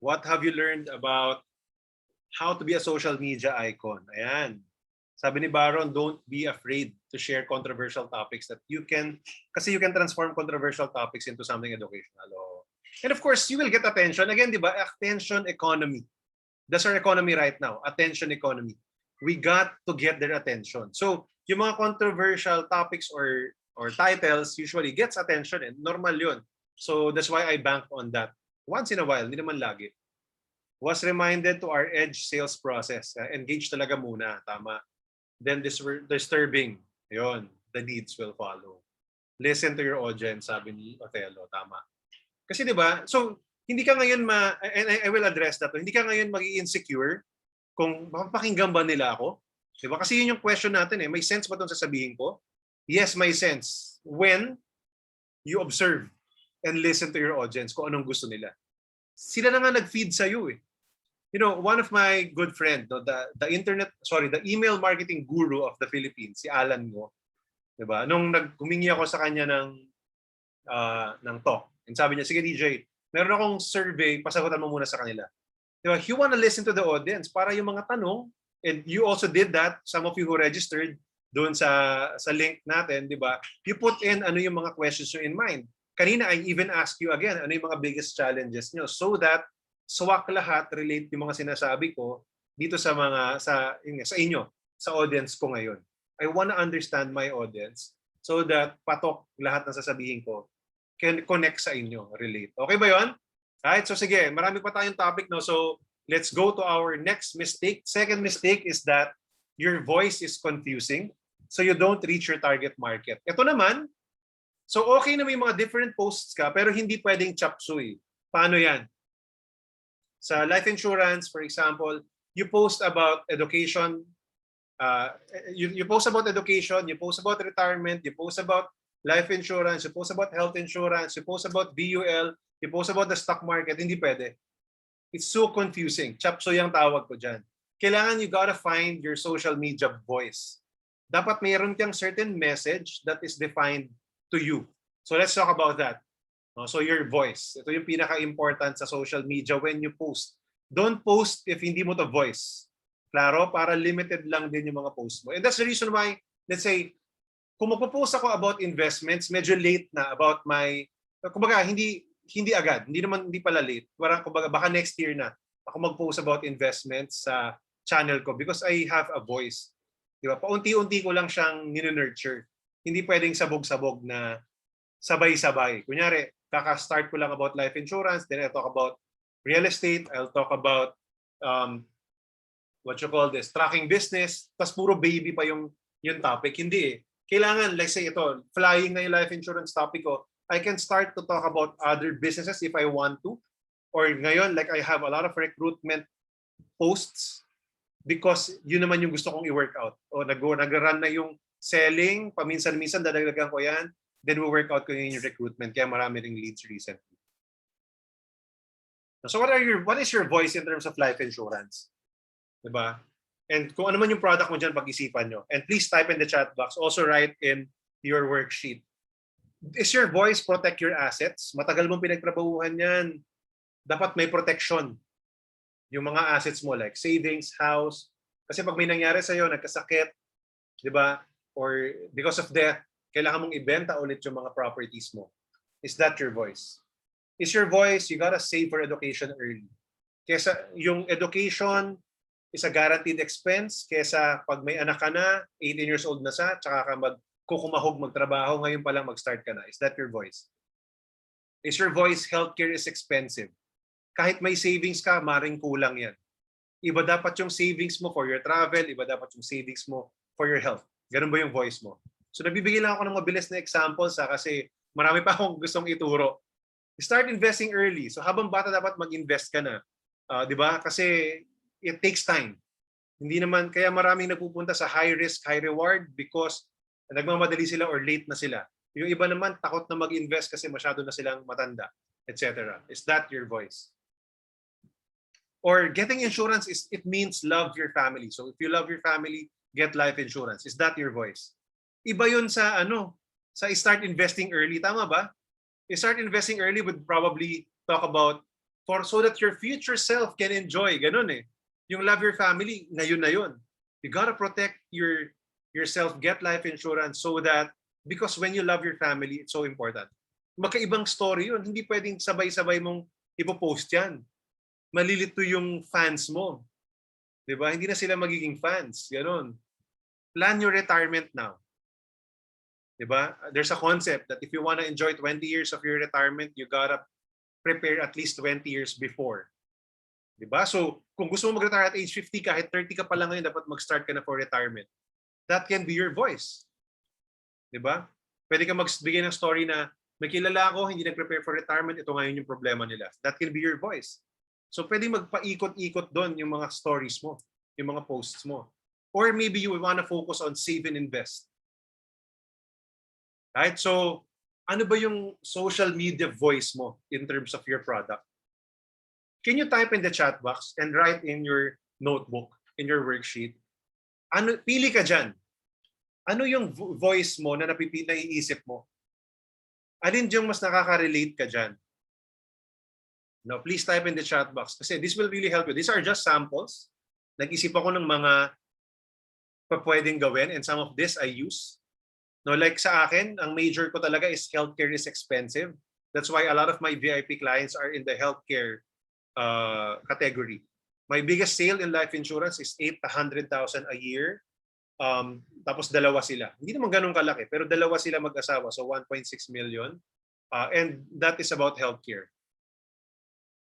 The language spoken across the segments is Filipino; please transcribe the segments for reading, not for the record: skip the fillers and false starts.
What have you learned about how to be a social media icon? Ayan. Sabi ni Baron, don't be afraid to share controversial topics that you can, kasi you can transform controversial topics into something educational. Oh. And of course, you will get attention. Again, di ba? Attention economy. That's our economy right now. Attention economy. We got to get their attention. So, yung mga controversial topics or titles usually gets attention and normal yun. So, that's why I bank on that. Once in a while, hindi naman lagi. Was reminded to our edge sales process. Engage talaga muna. Tama. Then disturbing. Yun. The needs will follow. Listen to your audience, sabi ni Othello. Tama. Kasi di ba? So, hindi ka ngayon and I will address that. Hindi ka ngayon mag-i-insecure kung mapapakinggan ba nila ako. Di ba? Kasi yun yung question natin eh. May sense ba itong sasabihin ko? Yes, may sense. When you observe and listen to your audience kung anong gusto nila. Sila na nga nag-feed sa'yo eh. You know, one of my good friend, no, the email marketing guru of the Philippines, si Alan Ngo, 'di ba? Nung humingi ako sa kanya ng talk. And sabi niya, sige DJ, meron akong survey, pasagutan mo muna sa kanila. 'Di ba? You want to listen to the audience para yung mga tanong, and you also did that, some of you who registered doon sa link natin, 'di ba? You put in ano yung mga questions nyo in mind. Kanina I even asked you again, ano yung mga biggest challenges nyo so that swak lahat, relate yung mga sinasabi ko dito sa inyo, sa audience ko ngayon. I want to understand my audience so that patok lahat ng sasabihin ko can connect sa inyo, relate. Okay ba yon? Alright, so sige, marami pa tayong topic, no? So let's go to our next mistake. Second mistake is that your voice is confusing so you don't reach your target market. Ito naman, so okay na may mga different posts ka pero hindi pwedeng chop suey. Paano yan? Sa life insurance, for example, you post about education, you post about education, you post about retirement, you post about life insurance, you post about health insurance, you post about VUL, you post about the stock market, hindi pwede. It's so confusing. Chapso yung tawag ko dyan. Kailangan you gotta find your social media voice. Dapat mayroon kang certain message that is defined to you. So let's talk about that. So your voice. Ito yung pinaka-important sa social media when you post. Don't post if hindi mo to voice. Klaro? Para limited lang din yung mga post mo. And that's the reason why, let's say, kung magpo-post ako about investments, medyo late na about my, kumbaga, hindi agad. Hindi pala late. Kumbaga, baka next year na ako mag-post about investments sa channel ko because I have a voice. Di ba? Paunti-unti ko lang siyang nino-nurture. Hindi pwedeng sabog-sabog na sabay-sabay. Kunyari, kaka-start ko lang about life insurance, then I'll talk about real estate, I'll talk about tracking business, tas puro baby pa yung topic. Hindi eh. Kailangan, let's say ito, flying na yung life insurance topic ko, I can start to talk about other businesses if I want to. Or ngayon, like I have a lot of recruitment posts because yun naman yung gusto kong i-work out. O nag-run na yung selling, paminsan-minsan dadagdagan ko yan. Then we work out ko yung recruitment. Kaya marami ring leads recently. So what is your voice in terms of life insurance? Diba? And kung ano man yung product mo dyan, pag-isipan nyo. And please type in the chat box. Also write in your worksheet. Is your voice protect your assets? Matagal mong pinagtrabahuhan yan. Dapat may protection. Yung mga assets mo like savings, house. Kasi pag may nangyari sa'yo, nagkasakit, diba? Or because of death, kailangan mong ibenta ulit yung mga properties mo. Is that your voice? Is your voice, you gotta save for education early. Kesa yung education is a guaranteed expense, kesa pag may anak ka na, 18 years old na sa, tsaka ka magkukumahog magtrabaho, ngayon pa lang mag-start ka na. Is that your voice? Is your voice, healthcare is expensive? Kahit may savings ka, maring kulang yan. Iba dapat yung savings mo for your travel, iba dapat yung savings mo for your health. Ganun ba yung voice mo? So nagbibigay lang ako ng mabilis na examples kasi marami pa akong gustong ituro. Start investing early. So habang bata dapat mag-invest ka na. 'Di ba? Kasi it takes time. Hindi naman kaya maraming nagpupunta sa high risk, high reward because nagmamadali sila or late na sila. Yung iba naman takot na mag-invest kasi masyado na silang matanda, etc. Is that your voice? Or getting insurance it means love your family. So if you love your family, get life insurance. Is that your voice? Iba yun sa sa start investing early. Tama ba? Start investing early would probably talk about so that your future self can enjoy. Ganun eh. Yung love your family, ngayon na yun. You gotta protect yourself, get life insurance so that, because when you love your family, it's so important. Magkaibang story yun. Hindi pwedeng sabay-sabay mong ipopost yan. Malilito yung fans mo. Diba? Hindi na sila magiging fans. Ganun. Plan your retirement now. Diba? There's a concept that if you want to enjoy 20 years of your retirement, you gotta prepare at least 20 years before. Diba? So, kung gusto mo mag-retire at age 50, kahit 30 ka pa lang ngayon, dapat mag-start ka na for retirement. That can be your voice. Diba? Pwede ka magbigay ng story na may kilala ako, hindi nag-prepare for retirement, ito ngayon yung problema nila. That can be your voice. So, pwede magpaikot-ikot doon yung mga stories mo, yung mga posts mo. Or maybe you want to focus on save and invest. Right? So, ano ba yung social media voice mo in terms of your product? Can you type in the chat box and write in your notebook, in your worksheet? Pili ka dyan. Ano yung voice mo na naiisip mo? Alin yung mas nakaka-relate ka dyan? No, please type in the chat box kasi this will really help you. These are just samples. Nag-isip ako ng mga pwedeng gawin and some of this I use. No, like sa akin, ang major ko talaga is healthcare is expensive. That's why a lot of my VIP clients are in the healthcare category. My biggest sale in life insurance is 800,000 a year. Tapos dalawa sila. Hindi naman ganun kalaki, pero dalawa sila mag-asawa. So 1.6 million. And that is about healthcare.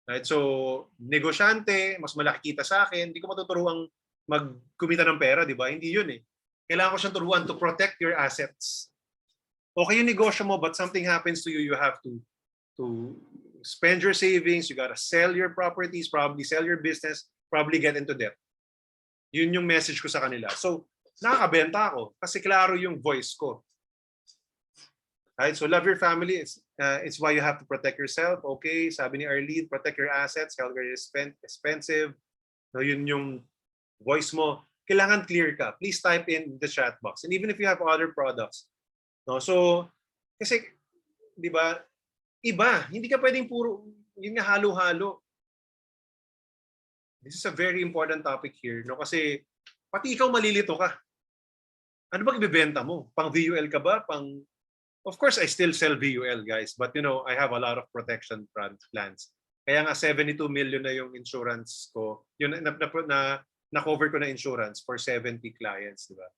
Right? So, negosyante, mas malaki kita sa akin. Hindi ko matuturuang magkumita ng pera, di ba? Hindi yun eh. Kailangan ko siyang turuan to protect your assets. Okay yung negosyo mo, but something happens to you, you have to spend your savings, you gotta sell your properties, probably sell your business, probably get into debt. Yun yung message ko sa kanila. So, nakakabenta ako kasi klaro yung voice ko. Right? So, love your family. It's why you have to protect yourself. Okay, sabi ni Arlene, protect your assets. Healthcare is expensive. No, yun yung voice mo. Kailangan clear ka. Please type in the chat box. And even if you have other products. No, so, kasi, di ba, iba. Hindi ka pwedeng puro, yun nga halo-halo. This is a very important topic here. No? Kasi, pati ikaw malilito ka. Ano ba ibibenta mo? Pang VUL ka ba? Of course, I still sell VUL, guys. But, I have a lot of protection plans. Kaya nga, 72 million na yung insurance ko. Yun, na-cover ko na insurance for 70 clients, di ba?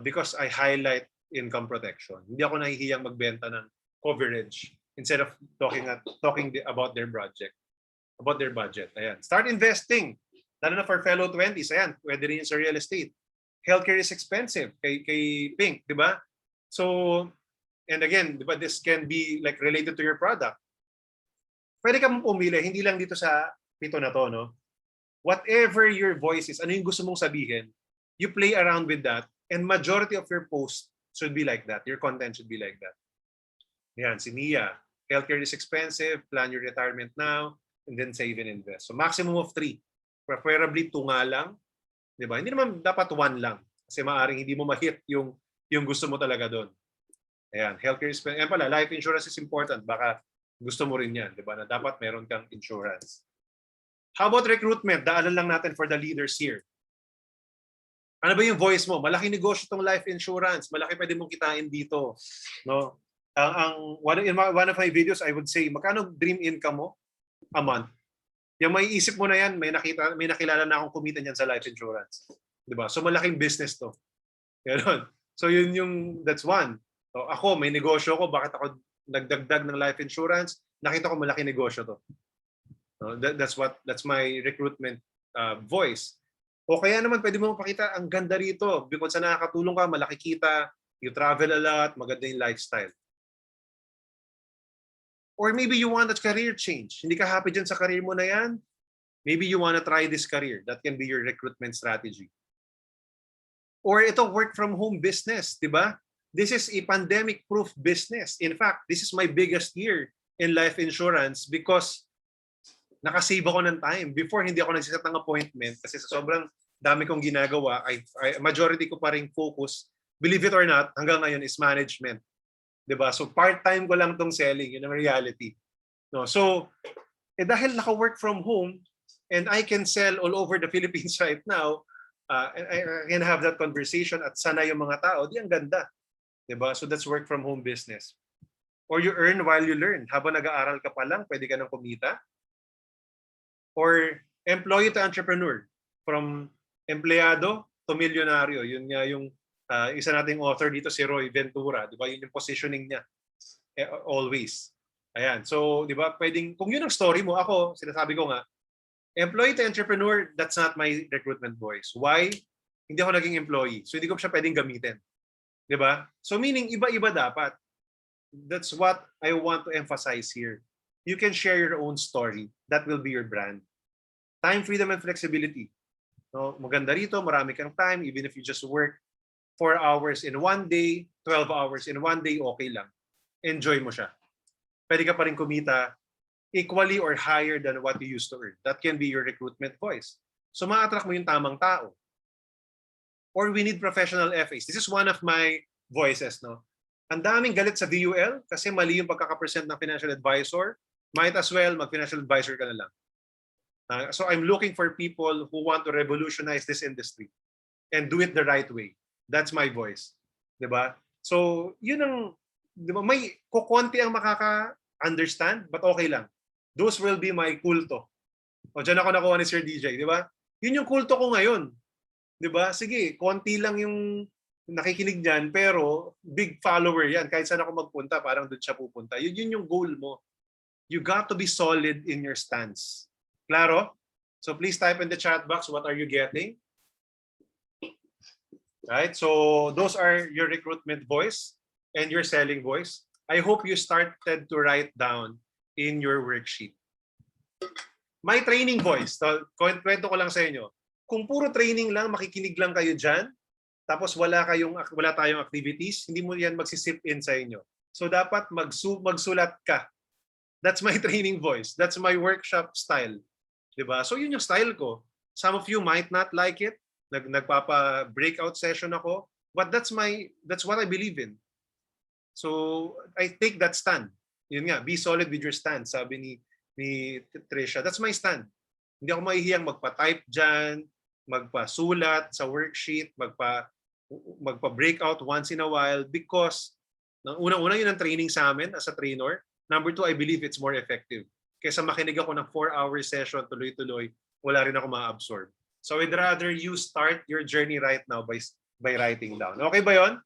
Because I highlight income protection. Hindi ako nahihiyang magbenta ng coverage instead of talking about their budget. Ayan. Start investing. Lalo na for fellow 20s. Ayan, pwede rin sa real estate. Healthcare is expensive kay Pink, di ba? So, and again, di ba, this can be like related to your product. Pwede ka mong pumili, hindi lang dito sa pito na to, no? Whatever your voice is, ano yung gusto mong sabihin, you play around with that, and majority of your posts should be like that. Your content should be like that. Yan, si Mia. Healthcare is expensive, plan your retirement now, and then save and invest. So maximum of 3. Preferably 2 nga lang. Di ba? Hindi naman dapat 1 lang. Kasi maaaring hindi mo ma-hit yung gusto mo talaga doon. Ayan, healthcare is expensive. Ayan pala, life insurance is important. Baka gusto mo rin yan. Di ba? Na dapat meron kang insurance. How about recruitment? Daanan lang natin for the leaders here. Ano ba yung voice mo? Malaki negosyo tong life insurance. Malaki pwede mong kitain dito. No? In one of my videos, I would say, magkano dream income mo a month? Yung may isip mo na yan, may nakilala na akong kumita niyan sa life insurance. Diba? So malaking business to. Ganun. So that's one. So ako, may negosyo ko, bakit ako nagdagdag ng life insurance? Nakita ko malaki negosyo to. No? That's my recruitment voice. O kaya naman pwede mo mapakita, ang ganda rito. Because sa nakakatulong ka, malaki kita, you travel a lot, maganda yung lifestyle. Or maybe you want a career change. Hindi ka happy dyan sa career mo na yan. Maybe you want to try this career. That can be your recruitment strategy. Or ito, work from home business, di ba? This is a pandemic-proof business. In fact, this is my biggest year in life insurance because nakasave ako ng time. Before, hindi ako nagsiset ng appointment kasi sa sobrang dami kong ginagawa, majority ko pa rin focus, believe it or not, hanggang ngayon is management. Diba? So part-time ko lang tong selling, yun ang reality. No, so Dahil naka-work from home and I can sell all over the Philippines right now, and I can have that conversation at sana yung mga tao, di ang ganda. Diba? So that's work from home business. Or you earn while you learn. Habang nag-aaral ka pa lang, pwede ka nang kumita. Or employee to entrepreneur. From empleyado to milyonaryo. Yun nga yung isa nating author dito, si Roy Ventura. Diba? Yun yung positioning niya. Always. Ayan. So, di ba, pwedeng, kung yun ang story mo, ako, sinasabi ko nga, employee to entrepreneur, that's not my recruitment voice. Why? Hindi ako naging employee. So, hindi ko siya pwedeng gamitin. Di ba? So, meaning, iba-iba dapat. That's what I want to emphasize here. You can share your own story. That will be your brand. Time, freedom, and flexibility. No, maganda rito, marami kang time. Even if you just work 4 hours in one day, 12 hours in one day, okay lang. Enjoy mo siya. Pwede ka pa rin kumita equally or higher than what you used to earn. That can be your recruitment voice. So ma-attract mo yung tamang tao. Or we need professional FAs. This is one of my voices. No? Ang daming galit sa VUL kasi mali yung pagkakapresent ng financial advisor. Might as well, mag-financial advisor ka na lang. So I'm looking for people who want to revolutionize this industry and do it the right way. That's my voice. Diba? So, yun ang, diba, may kukunti ang makaka-understand, but okay lang. Those will be my kulto. O, dyan ako nakuha ni Sir DJ, diba? Yun yung kulto ko ngayon. Diba? Sige, konti lang yung nakikinig dyan, pero big follower yan. Kahit saan ako magpunta, parang doon siya pupunta. Yun yung goal mo. You got to be solid in your stance. Claro? So please type in the chat box, what are you getting? Right? So those are your recruitment voice and your selling voice. I hope you started to write down in your worksheet. My training voice. So, kwento ko lang sa inyo. Kung puro training lang, makikinig lang kayo dyan, tapos wala tayong activities, hindi mo yan magsisip in sa inyo. So dapat magsulat ka. That's my training voice. That's my workshop style. Diba? So yun yung style ko. Some of you might not like it. Nagpapa-breakout session ako. But that's what I believe in. So I take that stand. Yun nga, be solid with your stand, sabi ni Trisha. That's my stand. Hindi ako mahihiyang magpa-type dyan, magpasulat sa worksheet, magpa-breakout once in a while because unang-una yun ang training sa amin as a trainer. Number 2, I believe it's more effective. Kaysa makinig ako ng 4-hour session, tuloy-tuloy, wala rin ako ma-absorb. So I'd rather you start your journey right now by writing down. Okay ba yon?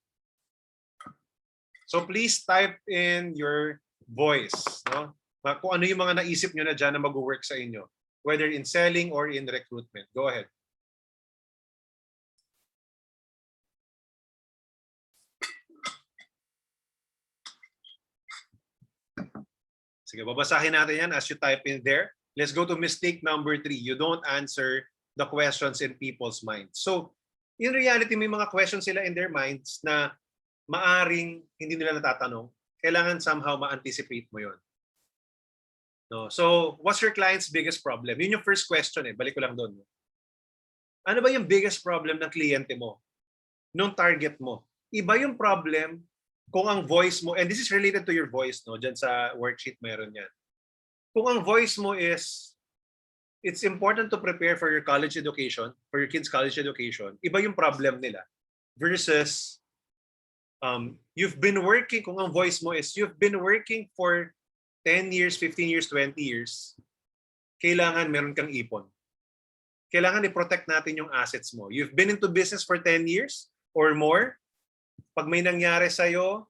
So please type in your voice. No? Kung ano yung mga naisip nyo na dyan na mag-work sa inyo. Whether in selling or in recruitment. Go ahead. Sige, babasahin natin yan as you type in there. Let's go to mistake number 3. You don't answer the questions in people's minds. So, in reality, may mga questions sila in their minds na maaring hindi nila natatanong. Kailangan somehow ma-anticipate mo yun. No? So, what's your client's biggest problem? Yun yung first question eh. Balik ko lang doon. Ano ba yung biggest problem ng kliyente mo? Nung target mo? Iba yung problem kung ang voice mo, and this is related to your voice, no? Diyan sa worksheet meron yan. Kung ang voice mo is, it's important to prepare for your college education, for your kids' college education, iba yung problem nila. Versus, you've been working, kung ang voice mo is, you've been working for 10 years, 15 years, 20 years, kailangan meron kang ipon. Kailangan i-protect natin yung assets mo. You've been into business for 10 years or more, pag may nangyari sa'yo,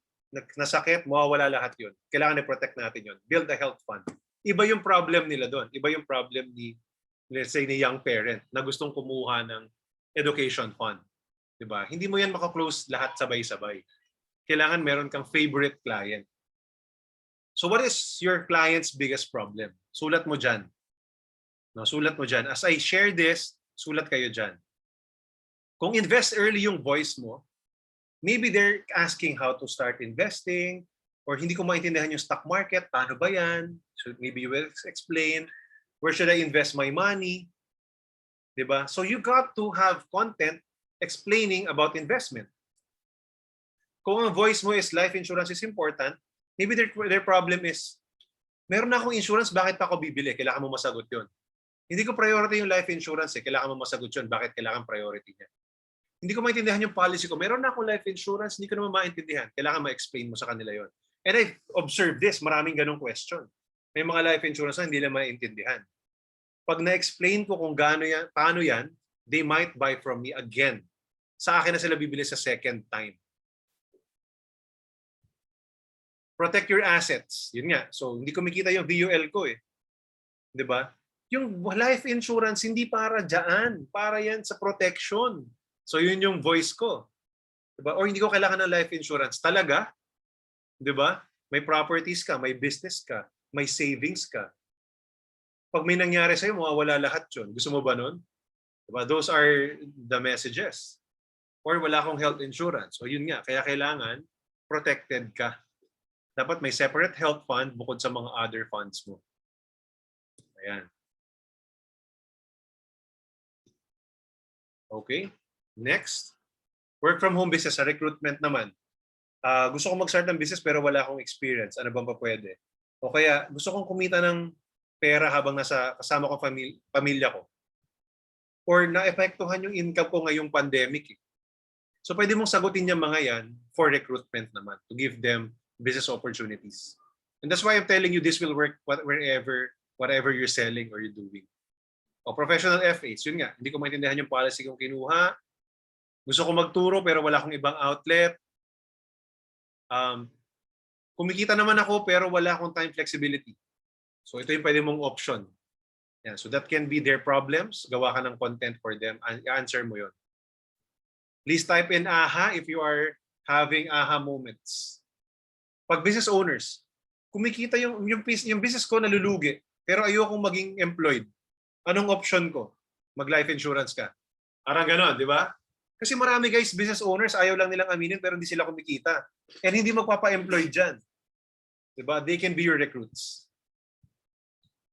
nasakit, mawawala lahat yun. Kailangan i-protect natin yun. Build a health fund. Iba yung problem nila doon. Iba yung problem ni, let's say, ni young parent na gustong kumuha ng education fund. Diba? Hindi mo yan makaklose lahat sabay-sabay. Kailangan meron kang favorite client. So what is your client's biggest problem? Sulat mo dyan. No, sulat mo dyan. As I share this, sulat kayo dyan. Kung invest early yung voice mo, maybe they're asking how to start investing or hindi ko maintindihan yung stock market. Paano ba yan? So maybe you will explain. Where should I invest my money? Diba? So you got to have content explaining about investment. Kung ang voice mo is life insurance is important, maybe their problem is Meron na akong insurance, bakit pa ako bibili? Kailangan mo masagot yun. Hindi ko priority yung life insurance eh. Kailangan mo masagot yun. Bakit kailangan priority niya? Hindi ko maintindihan yung policy ko. Meron na akong life insurance, hindi ko naman maintindihan. Kailangan ma-explain mo sa kanila yon. And I observed this, maraming ganong question. May mga life insurance na hindi nila maintindihan. Pag na-explain ko kung gaano yan, paano yan, they might buy from me again. Sa akin na sila bibili sa second time. Protect your assets. Yun nga. So, hindi ko makita yung VUL ko eh. 'Di ba? Yung life insurance hindi para diyan, para yan sa protection. So, yun yung voice ko. 'Di ba? Or hindi ko kailangan ng life insurance. Talaga? 'Di ba? May properties ka, may business ka, may savings ka. Pag may nangyari sa'yo, mawawala lahat yun. Gusto mo ba nun? 'Di ba? Those are the messages. Or wala akong health insurance. So, yun nga. Kaya kailangan protected ka. Dapat may separate health fund bukod sa mga other funds mo. Ayan. Okay. Next. Work from home business. Sa recruitment naman. Gusto kong mag-start ng business pero wala akong experience. Ano bang pa pwede? O kaya gusto kong kumita ng pera habang nasa kasama ko pamilya ko. Or naepektuhan yung income ko ngayong pandemic. So pwede mong sagutin yung mga yan for recruitment naman. To give them business opportunities. And that's why I'm telling you this will work whatever you're selling or you're doing. O professional FAs, yun nga, hindi ko maintindihan yung policy kong kinuha. Gusto ko magturo pero wala akong ibang outlet. Kumikita naman ako pero wala akong time flexibility. So ito yung pwede mong option. Yeah, so that can be their problems. Gawa ka ng content for them. Answer mo yun. Please type in AHA if you are having AHA moments. Pag business owners, kumikita yung business ko nalulugi, pero ayokong maging employed. Anong option ko? Mag-life insurance ka. Parang gano'n, di ba? Kasi marami guys, business owners, ayaw lang nilang aminin pero hindi sila kumikita. And hindi magpapa-employed dyan. Di ba? They can be your recruits.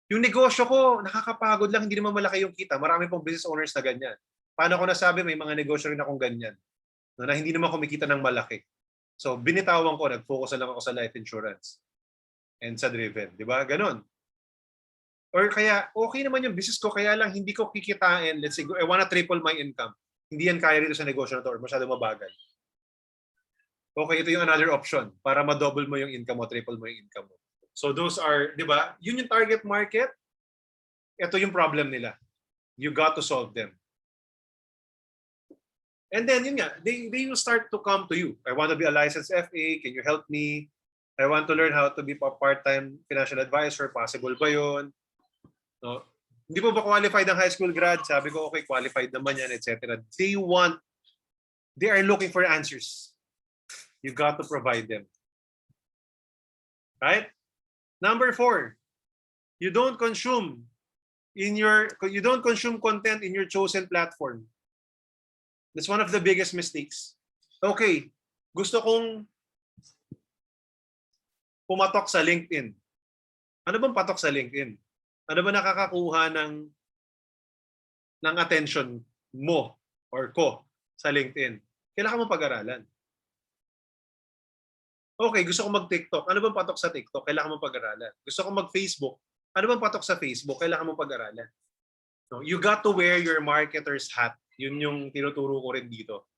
Yung negosyo ko, nakakapagod lang, hindi naman malaki yung kita. Marami pong business owners na ganyan. Paano ko nasabi, may mga negosyo rin akong ganyan. Na hindi naman kumikita ng malaki. So, binitawan ko, nag-focus na lang ako sa life insurance and sa driven. Di ba? Ganon. Or kaya, okay naman yung business ko, kaya lang hindi ko kikitain. Let's say, I wanna triple my income. Hindi yan kaya rito sa negosyo na to or masyado mabagal. Okay, ito yung another option para ma-double mo yung income mo, triple mo yung income mo. So those are, di ba? Yun yung target market. Ito yung problem nila. You got to solve them. And then, yun nga, they will start to come to you. I want to be a licensed FA. Can you help me? I want to learn how to be a part-time financial advisor. Possible ba yun? No? Hindi po ba qualified ang high school grad? Sabi ko, okay, qualified naman yan, etc. They are looking for answers. You got to provide them. Right? Number 4, you don't consume content in your chosen platform. That's one of the biggest mistakes. Okay, gusto kong pumatok sa LinkedIn. Ano bang patok sa LinkedIn? Ano ba nakakakuha ng attention mo or ko sa LinkedIn? Kailangan mo pag-aralan. Okay, gusto ko mag-TikTok. Ano bang patok sa TikTok? Kailangan mo pag-aralan. Gusto ko mag-Facebook. Ano bang patok sa Facebook? Kailangan mo pag-aralan. No, you got to wear your marketer's hat. Yun yung tinuturo ko rin dito.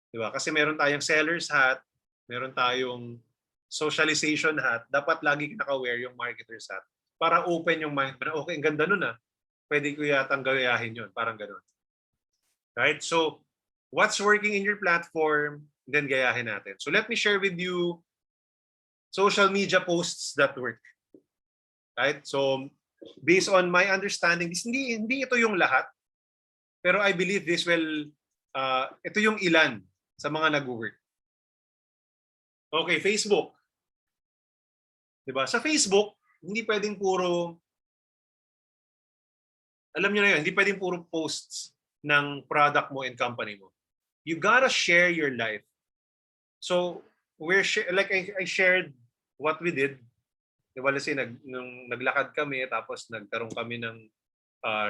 Diba? Kasi meron tayong seller's hat, meron tayong socialization hat. Dapat lagi naka-wear yung marketer's hat para open yung mind. Okay, ang ganda nun ah. Pwede ko yatang gayahin yun. Parang ganun. Right? So, what's working in your platform, then gayahin natin. So, let me share with you social media posts that work. Right? So, based on my understanding, hindi ito yung lahat. Pero I believe this will, ito yung ilan sa mga nag-work. Okay, Facebook. Diba? Sa Facebook, hindi pwedeng puro, alam nyo na yun, hindi pwedeng puro posts ng product mo and company mo. You gotta share your life. So, like I shared what we did. Diba, kasi nung naglakad kami, tapos nagkaroon kami ng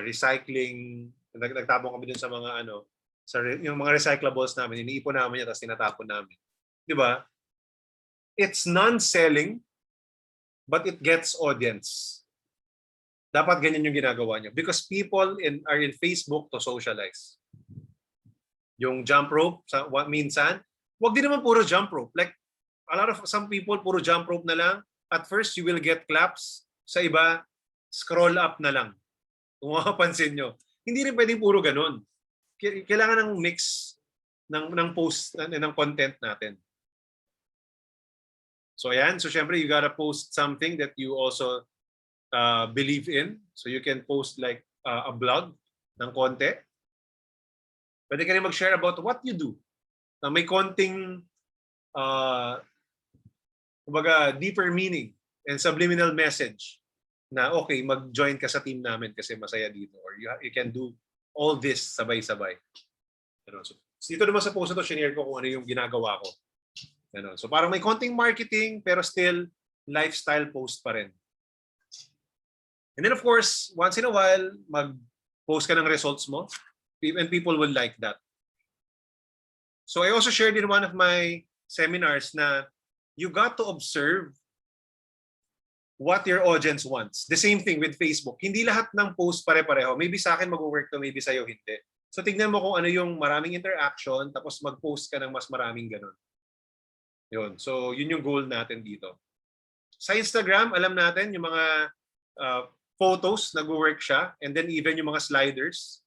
recycling, nagtapon kami dun sa mga yung mga recyclables namin, iniipon namin yan, tapos tinatapon namin. Di ba? It's non-selling, but it gets audience. Dapat ganyan yung ginagawa nyo. Because people are in Facebook to socialize. Yung jump rope, minsan, wag din naman puro jump rope. Like, some people, puro jump rope na lang. At first, you will get claps. Sa iba, scroll up na lang. Kung makapansin nyo. Hindi rin pwedeng puro ganun. Kailangan ng mix ng post, ng content natin. So ayan, so syempre you gotta post something that you also believe in. So you can post like a blog ng konti. Pwede ka rin mag-share about what you do. Na may konting kumbaga deeper meaning and subliminal message na okay, mag-join ka sa team namin kasi masaya dito, or you can do all this sabay-sabay. So dito naman sa post na to, share ko kung ano yung ginagawa ko. So parang may konting marketing pero still lifestyle post pa rin. And then of course, once in a while, mag-post ka ng results mo and people will like that. So I also shared in one of my seminars na you got to observe what your audience wants. The same thing with Facebook. Hindi lahat ng post pare-pareho. Maybe sa akin mag-work to, maybe sa'yo hindi. So tignan mo kung ano yung maraming interaction, tapos mag-post ka ng mas maraming ganun. Yun. So yun yung goal natin dito. Sa Instagram, alam natin yung mga photos, nag-work siya, and then even yung mga sliders.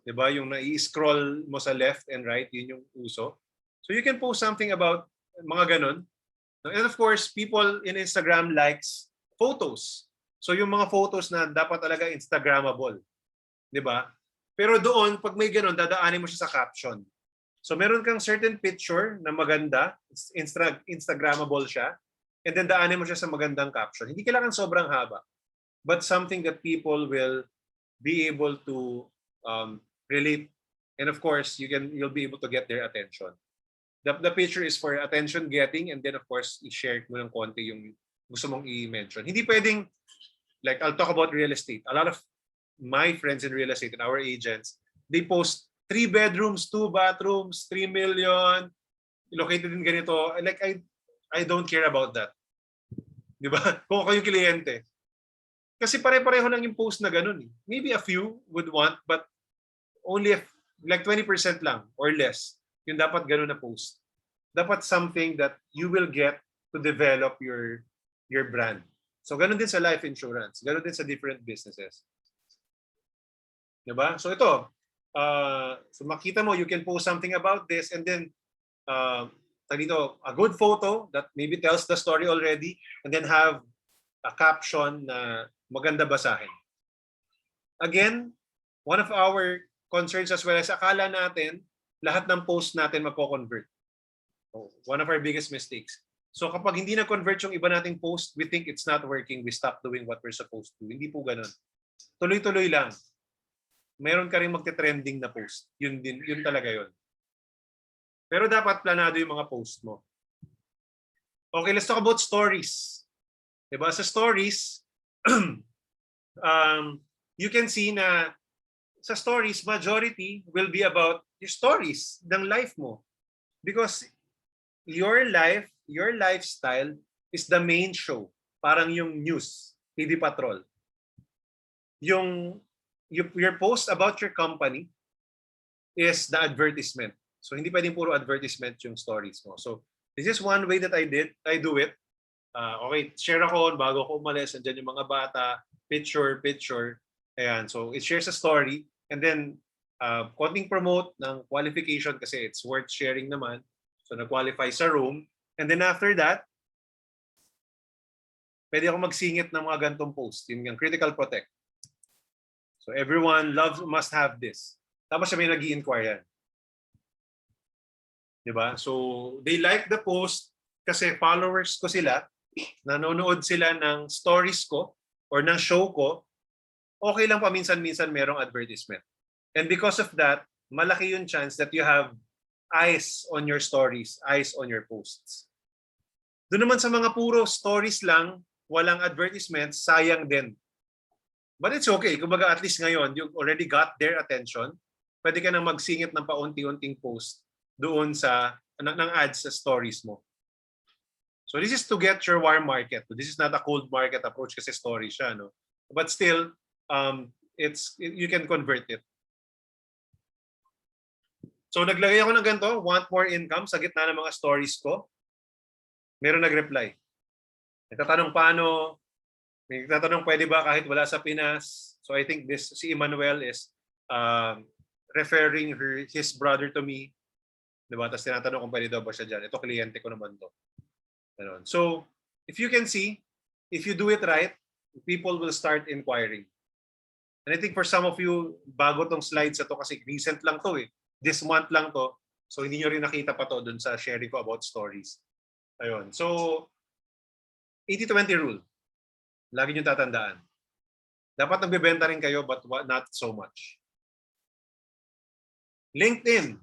Diba? Yung na-i-scroll mo sa left and right, yun yung uso. So you can post something about mga ganun. And of course, people in Instagram likes photos. So yung mga photos na dapat talaga Instagrammable. Diba? Pero doon, pag may ganun, dadaanin mo siya sa caption. So meron kang certain picture na maganda, Instagrammable siya, and then daanin mo siya sa magandang caption. Hindi kailangan sobrang haba, but something that people will be able to relate. And of course, you'll be able to get their attention. The picture is for attention getting, and then of course, i-share mo ng konti yung gusto mong i-mention. Hindi pwedeng, like I'll talk about real estate. A lot of my friends in real estate and our agents, they post 3 bedrooms, 2 bathrooms, 3 million, located in ganito. Like I don't care about that. Di ba? Kung ako yung kliyente. Kasi pare-pareho lang yung post na ganun. Maybe a few would want, but only like 20% lang or less yung dapat ganun na post. Dapat something that you will get to develop your brand. So ganun din sa life insurance. Ganun din sa different businesses. Diba? So ito, so makita mo, you can post something about this, and then dito, a good photo that maybe tells the story already, and then have a caption na maganda basahin. Again, one of our concerns as well is akala natin lahat ng post natin magko-convert. One of our biggest mistakes. So kapag hindi na-convert yung iba nating post, we think it's not working, we stop doing what we're supposed to. Hindi po ganun. Tuloy-tuloy lang. Meron ka rin magte-trending na post. Yun talaga yun. Pero dapat planado yung mga post mo. Okay, let's talk about stories. Diba? Sa stories, you can see na sa stories, majority will be about your stories ng life mo. Because your life, your lifestyle is the main show. Parang yung news, TV Patrol. Your post about your company is the advertisement. So hindi pwedeng puro advertisement yung stories mo. So this is one way that I do it. Okay, share ako bago ako umalis, and then yung mga bata, picture. Ayan, so it shares a story, and then konting promote ng qualification kasi it's worth sharing naman. So nag-qualify sa room, and then after that, pwede ako magsingit ng mga gantong post, yung critical protect. So everyone must have this. Tapos siya may nag-i-inquire yan. Diba? So they like the post kasi followers ko sila, nanonood sila ng stories ko or ng show ko, okay lang paminsan-minsan merong advertisement. And because of that, malaki yung chance that you have eyes on your stories, eyes on your posts. Doon naman sa mga puro stories lang, walang advertisements, sayang din. But it's okay. Kumbaga at least ngayon, you already got their attention. Pwede ka nang magsingit ng paunti-unting post doon sa ng ads sa stories mo. So this is to get your warm market. This is not a cold market approach kasi story siya, no? But still, you can convert it. So naglagay ako ng ganito, want more income sa gitna ng mga stories ko. Meron nag-reply. Nagtatanong paano, may nagtatanong pwede ba kahit wala sa Pinas. So I think si Emmanuel is referring his brother to me. Diba? Tapos tinatanong kung pwede daw ba siya dyan. Ito, kliyente ko naman to. So, if you can see, if you do it right, people will start inquiring. And I think for some of you, bago tong slides na to kasi recent lang to eh. This month lang to. So, hindi nyo rin nakita pa to dun sa sharing ko about stories. Ayun. So, 80-20 rule. Lagi nyo tatandaan. Dapat nagbebenta rin kayo but not so much. LinkedIn.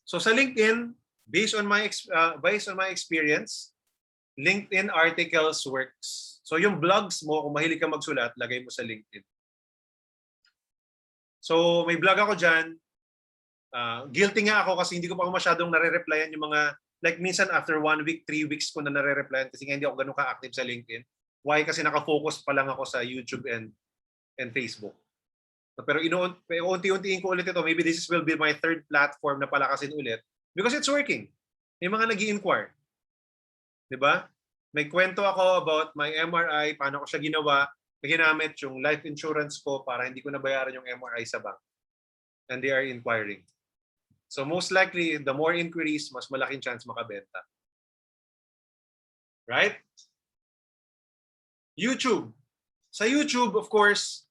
So sa LinkedIn, based on my experience, LinkedIn articles works. So yung blogs mo, kung mahilig ka magsulat, lagay mo sa LinkedIn. So may blog ako dyan. Guilty nga ako kasi hindi ko pa masyadong nare-replyan yung mga, like minsan after 1 week, 3 weeks ko na nare-replyan kasi hindi ako ganun ka-active sa LinkedIn. Why? Kasi nakafocus pa lang ako sa YouTube and Facebook. Pero unti-untiin ko ulit ito. Maybe this will be my third platform na palakasin ulit because it's working. May mga nag-i-inquire. Diba? May kwento ako about my MRI, paano ko siya ginawa, ginamit yung life insurance ko para hindi ko nabayaran yung MRI sa bank. And they are inquiring. So most likely, the more inquiries, mas malaking chance makabenta. Right? YouTube. Sa YouTube, of course,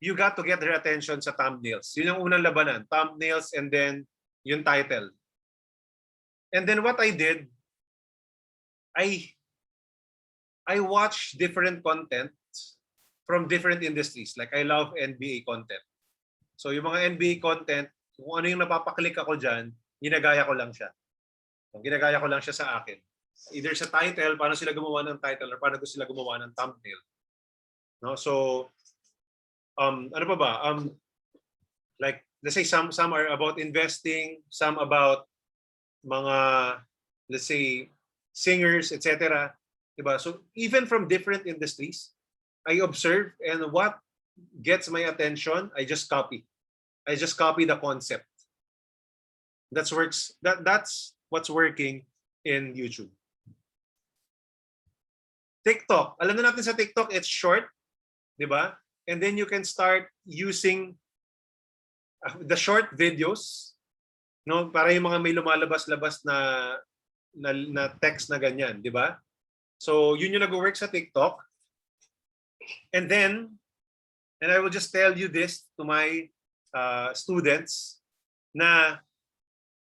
you got to get their attention sa thumbnails. Yun yung unang labanan. Thumbnails and then yung title. And then what I did, I watch different content from different industries. Like I love NBA content. So yung mga NBA content, kung ano yung napapaklik ako dyan, ginagaya ko lang siya. Ginagaya ko lang siya sa akin. Either sa title, paano sila gumawa ng title, or paano sila gumawa ng thumbnail. No? So, ano pa ba? Like, let's say some are about investing, some about mga, let's say, singers, etc. Diba? So, even from different industries, I observe, and what gets my attention, I just copy. I just copy the concept. That's what's working in YouTube. TikTok. Alam na natin sa TikTok, it's short. Diba? And then you can start using the short videos, no, para yung mga may lumalabas-labas na text na ganyan, di ba? So yun yung nag-work sa TikTok. And I will just tell you this to my students na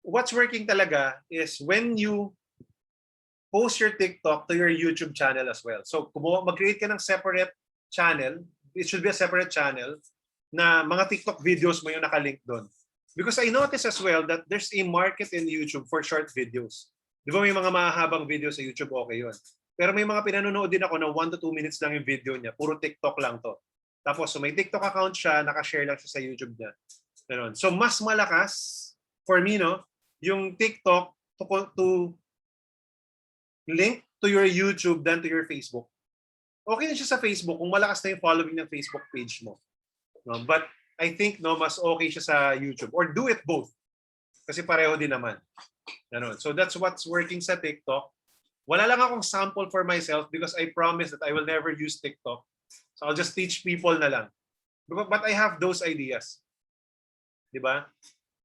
what's working talaga is when you post your TikTok to your YouTube channel as well. So mag-create ka ng separate channel. It should be a separate channel na mga TikTok videos mo yung nakalink doon. Because I noticed as well that there's a market in YouTube for short videos. Di ba may mga mahabang videos sa YouTube, okay yun. Pero may mga pinanonood din ako na 1 to 2 minutes lang yung video niya. Puro TikTok lang to. Tapos so may TikTok account siya, nakashare lang siya sa YouTube niya. Ganun. So mas malakas, for me, no, yung TikTok to link to your YouTube than to your Facebook. Okay na siya sa Facebook kung malakas na yung following ng Facebook page mo. No? But I think no, mas okay siya sa YouTube. Or do it both. Kasi pareho din naman. Ganun. So that's what's working sa TikTok. Wala lang akong sample for myself because I promise that I will never use TikTok. So I'll just teach people na lang. But I have those ideas. Diba?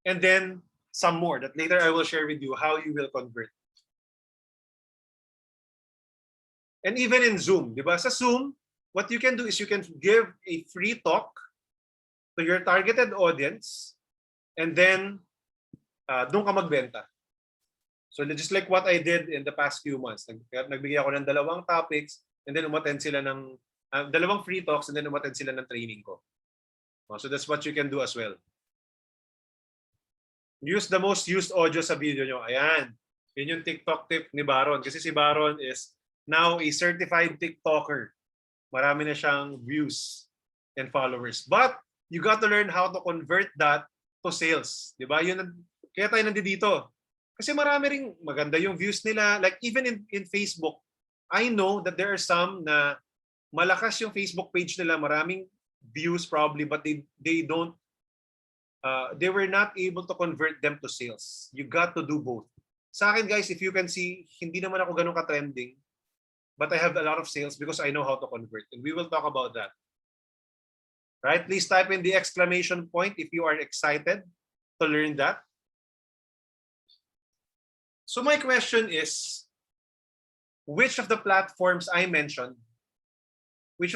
And then some more that later I will share with you how you will convert. And even in Zoom, di ba? Sa Zoom, what you can do is you can give a free talk to your targeted audience and then doon ka magbenta. So just like what I did in the past few months. Nagbigay ako ng 2 topics and then umattend sila ng 2 free talks and then umattend sila ng training ko. So that's what you can do as well. Use the most used audio sa video nyo. Ayan. Yun yung TikTok tip ni Baron. Kasi si Baron is now a certified TikToker. Marami na siyang views and followers. But you got to learn how to convert that to sales. Di ba? Kaya tayo nandito. Kasi marami ring maganda yung views nila. Like even in Facebook, I know that there are some na malakas yung Facebook page nila, maraming views probably, but they don't they were not able to convert them to sales. You got to do both. Sa akin guys, if you can see, hindi naman ako ganun ka-trending, but I have a lot of sales because I know how to convert. And we will talk about that. Right? Please type in the exclamation point if you are excited to learn that. So my question is, which of the platforms I mentioned will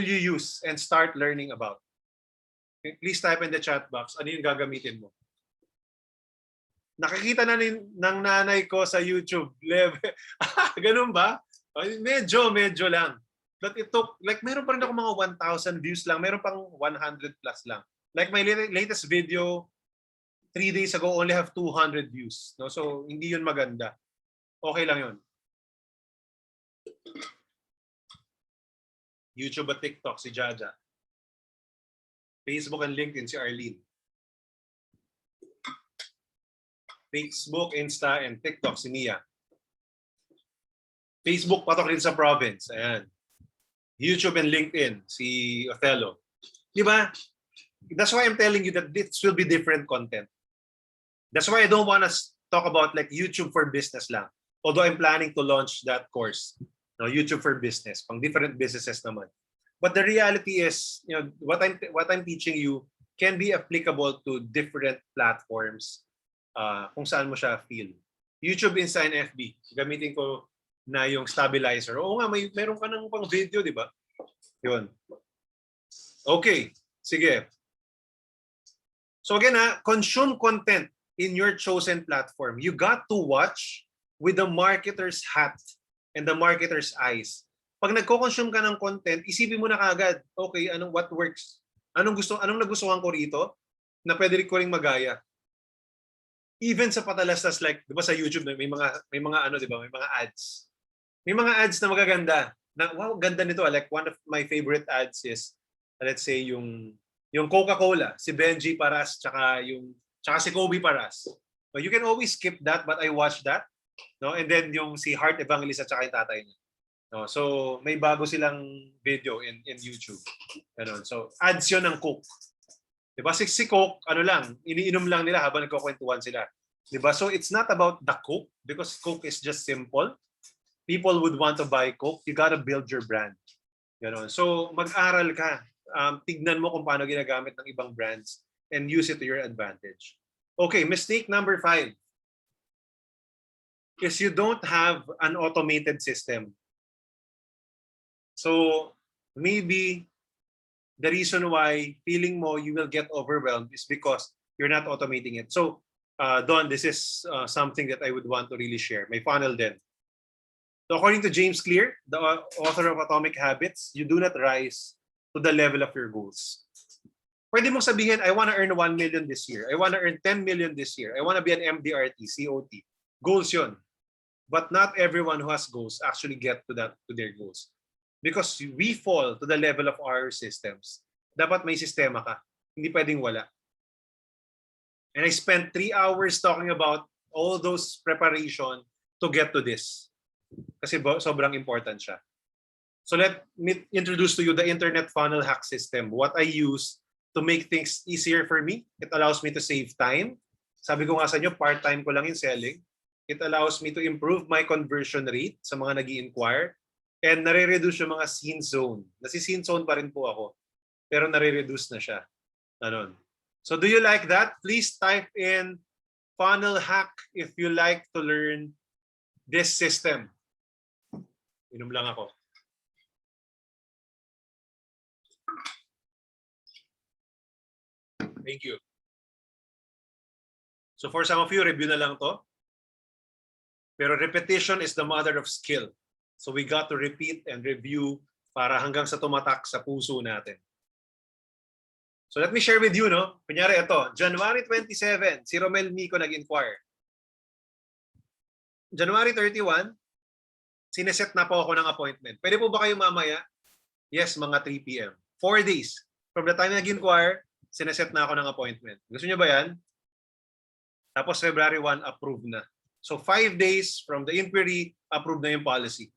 you use and start learning about? Okay, please type in the chat box. Ano yung gagamitin mo? Nakikita na ng nanay ko sa YouTube. Ganun ba? Medyo lang. But it took, like meron pa rin ako mga 1,000 views lang. Meron pang 100 plus lang. Like my latest video, 3 days ago, only have 200 views. No? So, hindi yun maganda. Okay lang yun. YouTube at TikTok, si Jaja. Facebook and LinkedIn, si Arlene. Facebook, Insta, and TikTok, si Nia. Facebook, patok rin sa province. Ayan. YouTube and LinkedIn, si Othello. Di ba? That's why I'm telling you that this will be different content. That's why I don't want to talk about like YouTube for business lang. Although I'm planning to launch that course, YouTube for business, pang different businesses naman. But the reality is, what I'm teaching you can be applicable to different platforms kung saan mo siya feel. YouTube, Insta, and FB. Gamitin ko na yung stabilizer. Oo nga, meron ka ng pang video, di ba? Yun. Okay. Sige. So again, consume content in your chosen platform. You got to watch with the marketer's hat and the marketer's eyes. Pag nagko-consume ka ng content, isipin mo na kagad, okay, what works? Anong nagustuhan ko rito na pwede ko ring magaya? Even sa patalastas like, 'di ba sa YouTube may mga ano, 'di ba? May mga ads. May mga ads na magaganda. Na wow, ganda nito. Like one of my favorite ads is let's say yung Coca-Cola, si Benji Paras tsaka si Kobe Paras. So you can always skip that, but I watch that. No? And then yung si Heart Evangelista tsaka yung tatay niya. No? So may bago silang video in YouTube. Ganun. So ads 'yon ng Coke. 'Di ba? Si Coke, iniinom lang nila habang nagkukwentuhan sila. 'Di ba? So it's not about the Coke because Coke is just simple. People would want to buy Coke. You gotta build your brand. Ganon. So mag-aral ka. Tignan mo kung paano ginagamit ng ibang brands and use it to your advantage. Okay, mistake number 5 is you don't have an automated system. So maybe the reason why feeling mo you will get overwhelmed is because you're not automating it. So Don, this is something that I would want to really share. May funnel din. So according to James Clear, the author of Atomic Habits, you do not rise to the level of your goals. Pwede mong sabihin, I want to earn 1 million this year. I want to earn 10 million this year. I want to be an MDRT, COT. Goals yun. But not everyone who has goals actually get to their goals. Because we fall to the level of our systems. Dapat may sistema ka. Hindi pwedeng wala. And I spent 3 hours talking about all those preparation to get to this. Kasi sobrang important siya. So let me introduce to you the internet funnel hack system. What I use to make things easier for me. It allows me to save time. Sabi ko nga sa inyo, part-time ko lang in selling. It allows me to improve my conversion rate sa mga nag-i-inquire. And nare-reduce yung mga scene zone. Nasi-scene zone pa rin po ako. Pero nare-reduce na siya. Ganon. So do you like that? Please type in funnel hack if you like to learn this system. Inom lang ako. Thank you. So for some of you, review na lang to. Pero repetition is the mother of skill. So we got to repeat and review para hanggang sa tumatak sa puso natin. So let me share with you, no? Kunyari ito, January 27, si Romel Mico nag-inquire. January 31, sineset na po ako ng appointment. Pwede po ba kayo mamaya? Yes, mga 3 p.m. 4 days. From the time nag-inquire, sineset na ako ng appointment. Gusto niyo ba yan? Tapos February 1, approved na. So 5 days from the inquiry, approved na yung policy.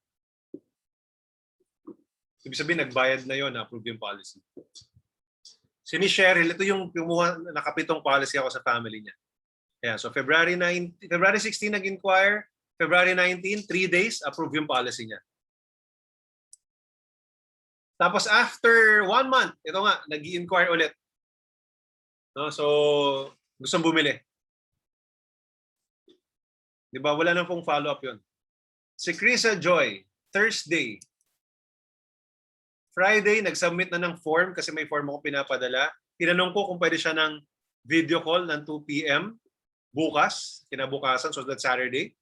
Ibig sabihin, nagbayad na yun, approve yung policy. Si Miss Cheryl, ito yung nakapitong policy ako sa family niya. Yeah, so February 16 nag-inquire, February 19, 3 days, approve yung policy niya. Tapos after 1 month, ito nga, nag-inquire ulit. No, so, gustong bumili. Di ba? Wala nang pong follow-up yun. Si Krisa Joy, Thursday. Friday, nag-submit na ng form kasi may form ako pinapadala. Tinanong ko kung pwede siya ng video call ng 2 p.m. bukas, kinabukasan, so that's Saturday.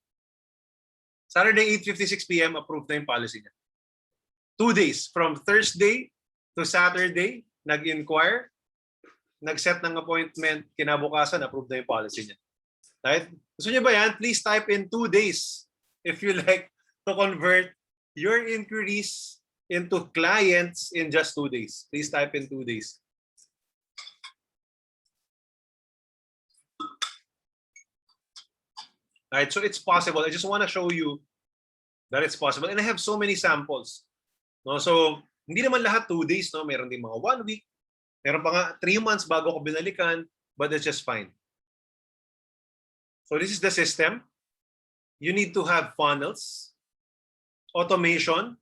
Saturday, 8:56 p.m., approved na yung policy niya. 2 days, from Thursday to Saturday, nag-inquire, nag-set ng appointment, kinabukasan, approved na yung policy niya. Right? Gusto niyo ba yan? Please type in 2 days if you like to convert your inquiries into clients in just 2 days. Please type in 2 days. Right, so it's possible. I just want to show you that it's possible. And I have so many samples. No, so hindi naman lahat 2 days, no? Meron din mga 1 week. Meron pa nga 3 months bago ko binalikan, but that's just fine. So this is the system. You need to have funnels, automation,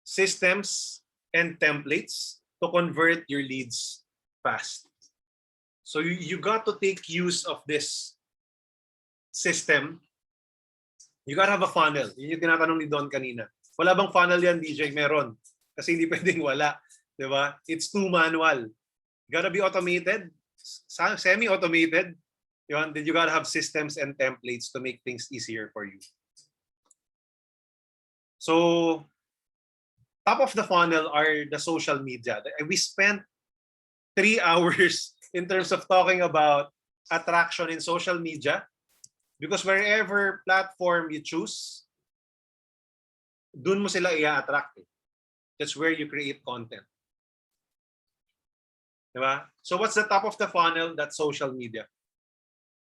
systems, and templates to convert your leads fast. So you got to take use of this system. You got to have a funnel. Yun yung tinatanong ni Don kanina. Wala bang funnel yan, DJ? Meron. Kasi hindi pwedeng wala. Diba? It's too manual. You gotta be automated, semi-automated. Then you gotta have systems and templates to make things easier for you. So, top of the funnel are the social media. We spent 3 hours in terms of talking about attraction in social media because wherever platform you choose, dun mo sila i-attract. That's where you create content. Diba? So what's the top of the funnel? That's social media.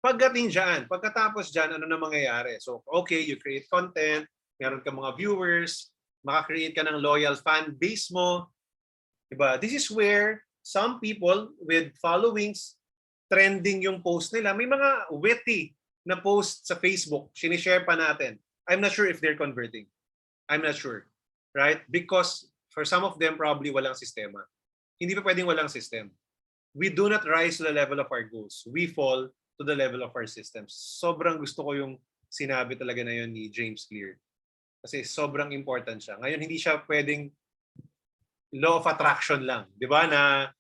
Pagdating dyan, pagkatapos dyan, ano na mangyayari? So, okay, you create content, meron ka mga viewers, makakreate ka ng loyal fan base mo. Diba? This is where some people with followings, trending yung post nila. May mga witty na post sa Facebook, sinishare pa natin. I'm not sure if they're converting. I'm not sure. Right? Because for some of them, probably walang sistema. Hindi pa pwedeng walang system. We do not rise to the level of our goals. We fall to the level of our systems. Sobrang gusto ko yung sinabi talaga na yun ni James Clear. Kasi sobrang important siya. Ngayon, hindi siya pwedeng law of attraction lang. Di ba? Na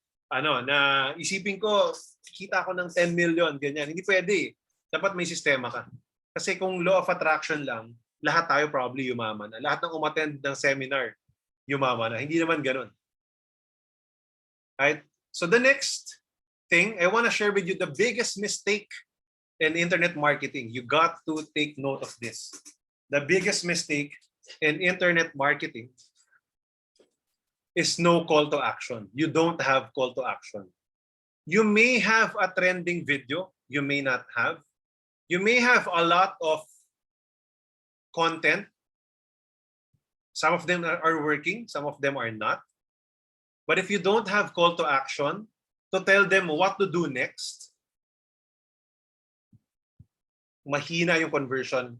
isipin ko, kita ko ng 10 million, ganyan. Hindi pwede. Dapat may sistema ka. Kasi kung law of attraction lang, lahat tayo probably yumaman na. Lahat ng umattend ng seminar, yumaman na. Hindi naman ganun. Right? So the next thing, I want to share with you the biggest mistake in internet marketing. You got to take note of this. The biggest mistake in internet marketing is no call to action. You don't have call to action. You may have a trending video. You may not have. You may have a lot of content. Some of them are working. Some of them are not. But if you don't have call to action to tell them what to do next, mahina yung conversion.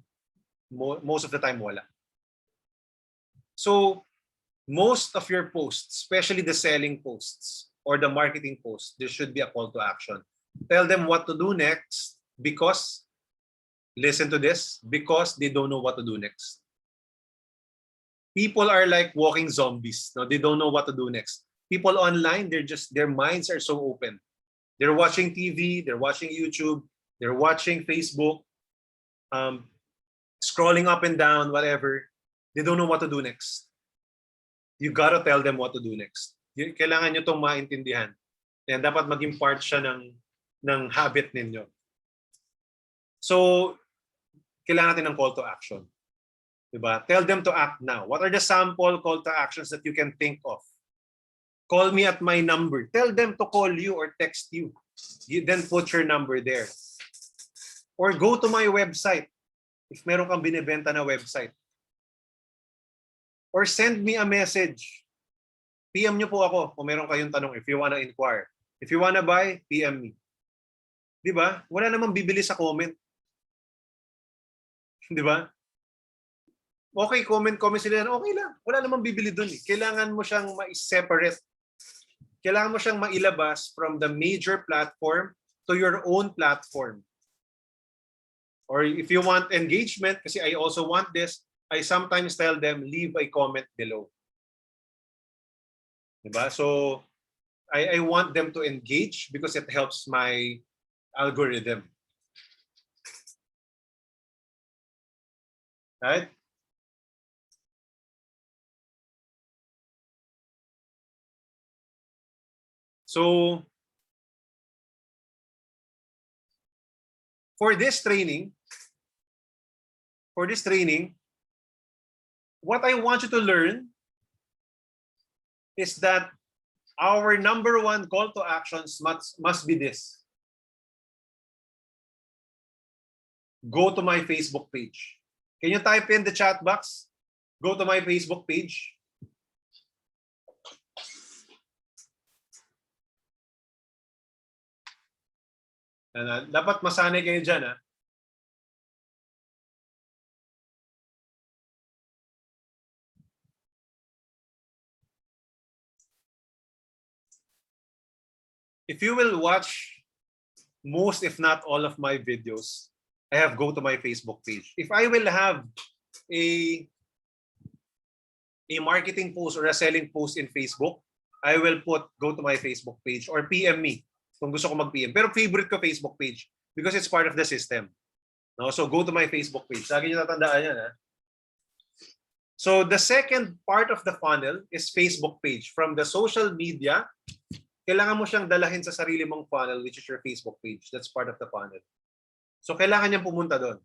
Most of the time, wala. So, most of your posts, especially the selling posts or the marketing posts, there should be a call to action. Tell them what to do next because, listen to this, because they don't know what to do next. People are like walking zombies. No? They don't know what to do next. People online, their minds are so open. They're watching TV, they're watching YouTube, they're watching Facebook, scrolling up and down, whatever. They don't know what to do next. You gotta tell them what to do next. Kailangan nyo itong maintindihan. Yan, dapat maging part siya ng habit ninyo. So, kailangan natin ng call to action. Diba? Tell them to act now. What are the sample call to actions that you can think of? Call me at my number. Tell them to call you or text you. You then put your number there. Or go to my website if meron kang binibenta na website. Or send me a message. PM nyo po ako kung meron kayong tanong if you wanna inquire. If you wanna buy, PM me. Di ba? Wala namang bibili sa comment. Di ba? Okay, comment sila. Okay lang. Wala namang bibili dun. Kailangan mo siyang ma-separate. Kailangan mo siyang mailabas from the major platform to your own platform. Or if you want engagement, kasi I also want this, I sometimes tell them, leave a comment below. Diba? So, I want them to engage because it helps my algorithm. Right? So, for this training, what I want you to learn is that our number one call to actions must be this. Go to my Facebook page. Can you type in the chat box? Go to my Facebook page. Dapat masanay kayo dyan, ha? If you will watch most, if not all of my videos, I have go to my Facebook page. If I will have a marketing post or a selling post in Facebook, I will put go to my Facebook page or PM me kung gusto ko mag-PM. Pero favorite ko Facebook page because it's part of the system. No? So go to my Facebook page. Lagi nyo tatandaan yan. Ha? So the second part of the funnel is Facebook page. From the social media, kailangan mo siyang dalahin sa sarili mong funnel, which is your Facebook page. That's part of the funnel. So kailangan niyang pumunta doon.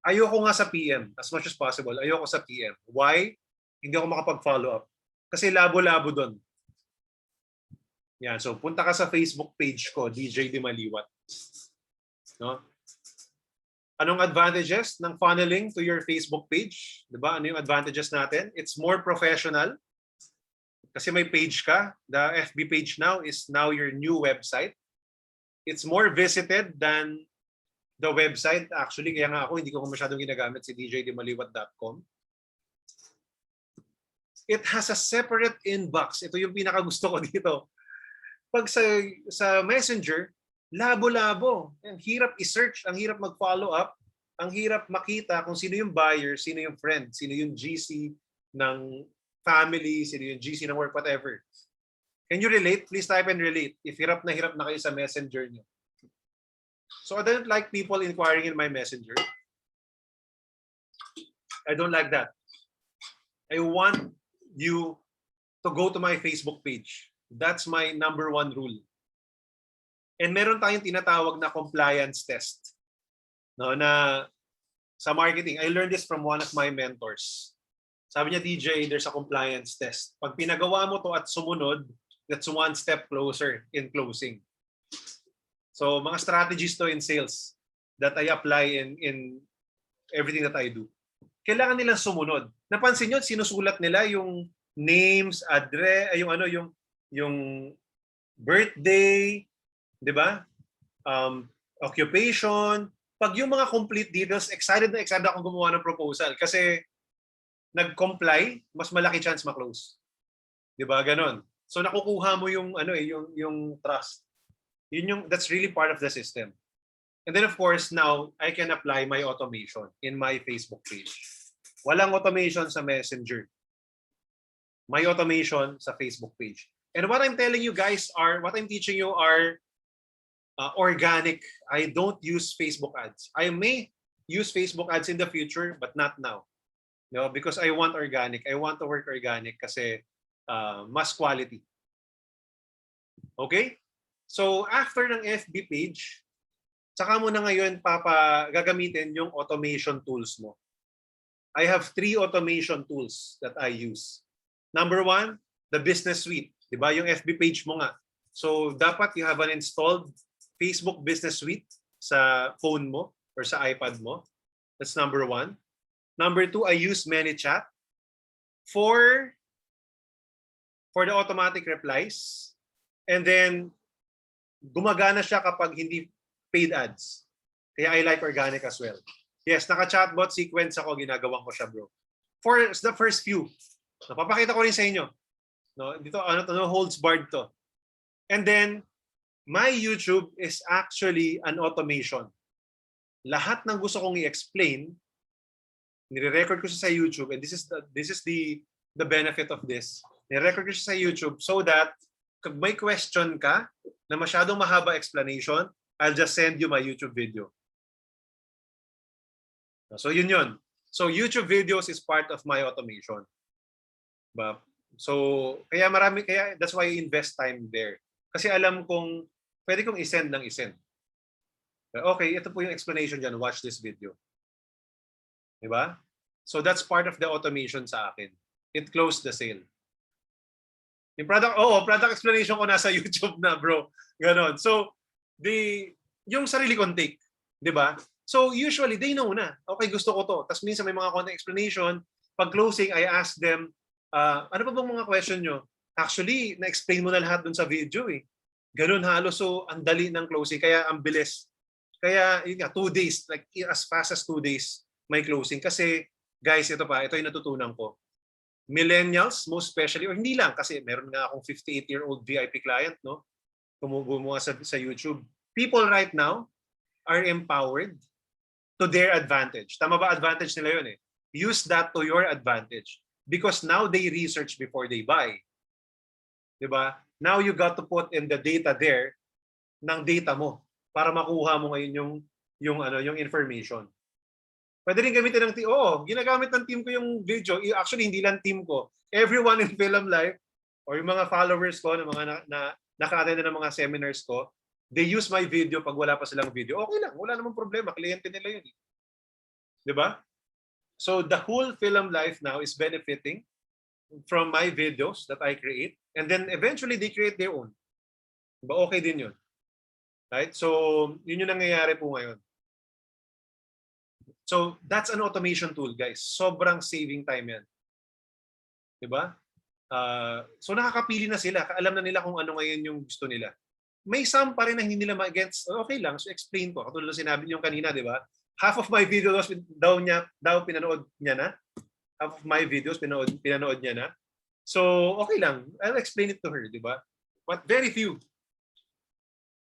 Ayoko nga sa PM, as much as possible. Ayoko sa PM. Why? Hindi ako makapag-follow up. Kasi labo-labo doon. Yan. So punta ka sa Facebook page ko, DJ Dimaliuat. No? Anong advantages ng funneling to your Facebook page? Diba? Ano yung advantages natin? It's more professional. Kasi may page ka. The FB page now is now your new website. It's more visited than the website. Actually, kaya nga ako, hindi ko masyadong ginagamit si djdimaliuat.com. It has a separate inbox. Ito yung pinakagusto ko dito. Pag sa Messenger, labo-labo. Ang hirap i-search, ang hirap mag-follow up, ang hirap makita kung sino yung buyer, sino yung friend, sino yung GC ng family, sino yung GC ng work, whatever. Can you relate? Please type and relate. If hirap na kayo sa Messenger niyo. So I don't like people inquiring in my Messenger. I don't like that. I want you to go to my Facebook page. That's my number one rule. And meron tayong tinatawag na compliance test. No, na sa marketing, I learned this from one of my mentors. Sabi niya, DJ, there's a compliance test. Pag pinagawa mo to at sumunod, that's one step closer in closing. So mga strategies to in sales that I apply in everything that I do. Kailangan nilang sumunod. Napansin niyo, sinusulat nila yung names, address, yung birthday, 'di ba? Occupation. Pag yung mga complete details, excited akong gumawa ng proposal kasi nag-comply, mas malaki chance ma-close. 'Di ba? Ganon. So nakukuha mo yung yung trust. That's really part of the system. And then of course, now I can apply my automation in my Facebook page. Walang automation sa Messenger. My automation sa Facebook page. And what I'm telling you guys what I'm teaching you are organic. I don't use Facebook ads. I may use Facebook ads in the future, but not now. No, because I want organic. I want to work organic kasi mas quality. Okay? So after ng FB page, saka mo na ngayon gagamitin yung automation tools mo. I have 3 automation tools that I use. Number 1, the business suite. Diba? Yung FB page mo nga. So dapat you have an installed Facebook business suite sa phone mo. or sa iPad mo. That's number 1. Number 2, I use ManyChat for the automatic replies. And then, gumagana siya kapag hindi paid ads. Kaya I like organic as well. Yes, naka-chatbot sequence ako, ginagawan ko siya, bro. For the first few. Napapakita ko rin sa inyo. No, dito, no holds barred to. And then, my YouTube is actually an automation. Lahat ng gusto kong i-explain, nire-record ko siya sa YouTube, and this is the benefit of this. Nire-record ko siya sa YouTube so that kung may question ka na masyadong mahaba explanation, I'll just send you my YouTube video. So yun. So YouTube videos is part of my automation. So kaya that's why I invest time there. Kasi alam kong pwede kong i-send ng i-send. Okay, ito po yung explanation dyan. Watch this video. Diba? So that's part of the automation sa akin. It closed the sale. Yung product explanation ko nasa YouTube na, bro. Ganon. So, yung sarili kong take. Diba? So, usually, they know na. Okay, gusto ko to. Tapos minsan may mga content explanation. Pag closing, I ask them, ano pa bang mga question nyo? Actually, na-explain mo na lahat dun sa video eh. Ganun halos. So, ang dali ng closing. Kaya ang bilis. Kaya, 2 days. Like, as fast as 2 days, may closing. Kasi, guys, ito yung natutunan ko. Millennials, most especially, or hindi lang, kasi meron nga akong 58-year-old VIP client, no? Gumawa sa YouTube. People right now are empowered to their advantage. Tama ba advantage nila yun eh? Use that to your advantage. Because now they research before they buy. Diba? Now you got to put in the data there ng data mo para makuha mo ngayon yung information. Pwede rin gamitin ng team. Ginagamit ng team ko yung video. Actually, hindi lang team ko. Everyone in Film Life or yung mga followers ko, ng mga naka-attend ng mga seminars ko, they use my video pag wala pa silang video. Okay lang, wala namang problema. Kliyente nila yun. Diba? So the whole Film Life now is benefiting from my videos that I create. And then eventually they create their own. Diba? Okay din yun. Right? So yun yung nangyayari po ngayon. So that's an automation tool, guys. Sobrang saving time yan. Diba? So nakakapili na sila. Alam na nila kung ano ngayon yung gusto nila. May some pa rin na hindi nila ma-gets. Okay lang, so explain ko. Katulad sinabi niyo kanina, di ba? Half of my videos daw pinanood niya na. Half of my videos pinanood niya na. So okay lang. I'll explain it to her, di ba? But very few.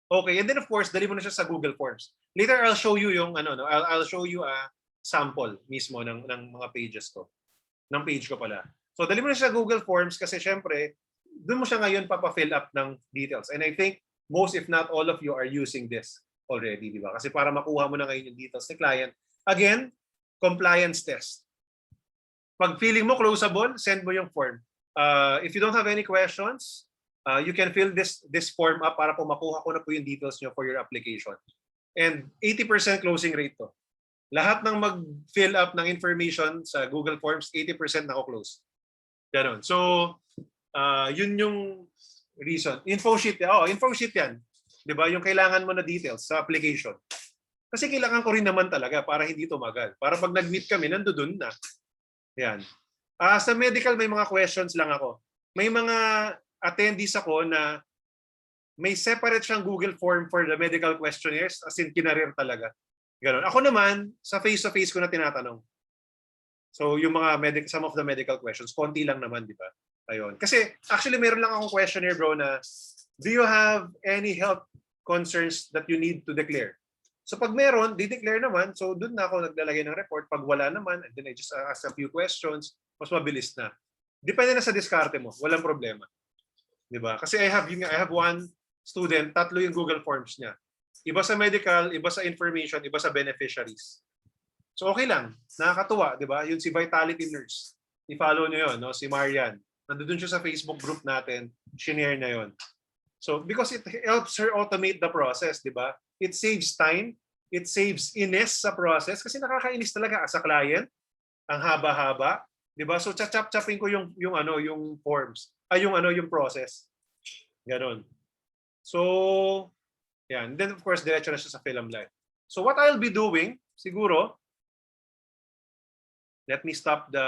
Okay, and then of course, dali mo na siya sa Google Forms. Later I'll show you yung I'll show you a sample mismo ng mga pages ko. Ng page ko pala. So dali mo na siya sa Google Forms kasi syempre, doon mo siya ngayon papa-fill up ng details. And I think most if not all of you are using this already, di ba? Kasi para makuha mo na ngayon yung details ni client. Again, compliance test. Pag feeling mo closable, send mo yung form. If you don't have any questions, you can fill this form up para po makuha ko na po yung details nyo for your application. And 80% closing rate to. Lahat ng mag-fill up ng information sa Google Forms, 80% nako-close. Ganon. So, yun yung reason. Info sheet yan. Diba? Yung kailangan mo na details sa application. Kasi kailangan ko rin naman talaga para hindi tumagal. Para pag nag-meet kami, nandoon na. Yan. Sa medical, may mga questions lang ako. May mga attendees ako na may separate siyang Google form for the medical questionnaires, as in kinarir talaga. Ganon. Ako naman, sa face-to-face ko na tinatanong. So, yung mga some of the medical questions, konti lang naman, di ba? Ayun. Kasi, actually, meron lang akong questionnaire, bro, na do you have any health concerns that you need to declare? So, pag meron, di-declare naman. So, doon na ako naglalagay ng report. Pag wala naman, and then I just ask a few questions, mas mabilis na. Depende na sa diskarte mo. Walang problema. Di ba? Kasi I have one student, 3 yung Google Forms niya. Iba sa medical, iba sa information, iba sa beneficiaries. So okay lang, nakakatuwa, di ba? Yun si Vitality Nurse. I-follow niyo yun, no? Si Marian. Nandun siya sa Facebook group natin, shinare niya yun. So because it helps her automate the process, di ba? It saves time, it saves ines sa process kasi nakakainis talaga as a client. Ang haba-haba, di ba? So chap-chapin ko yung forms, yung process. Ganon. So, yan. Then of course, diretso na siya sa Film Life. So what I'll be doing, siguro, let me stop the